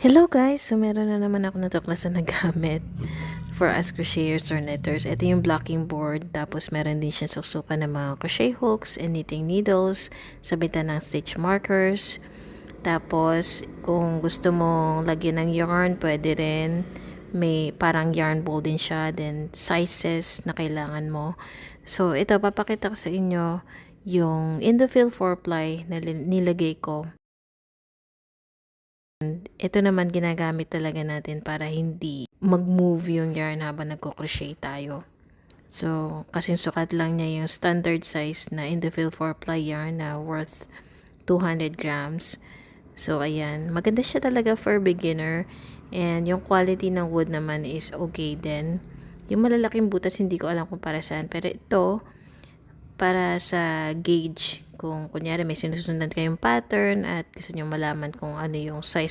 Hello guys! So meron na naman ako natuklasan na gamit for us crocheters or knitters. Ito yung blocking board. Tapos meron din siya susukan ng mga crochet hooks and knitting needles. Sabitan ng stitch markers. Tapos kung gusto mong lagyan ng yarn, pwede rin. May parang yarn ball din siya. Then sizes na kailangan mo. So ito, papakita ko sa inyo yung Indofil 4-ply na nilagay ko. Ito naman ginagamit talaga natin para hindi mag-move yung yarn habang nagko-crochet tayo. So, kasing sukat lang niya yung standard size na Indofil 4-ply yarn na worth 200 grams. So, ayan. Maganda siya talaga for beginner. And yung quality ng wood naman is okay din. Yung malalaking butas, hindi ko alam kung para saan. Pero ito, para sa gauge. Kung kunyari may sinusundan kayong pattern at gusto nyo malaman kung ano yung size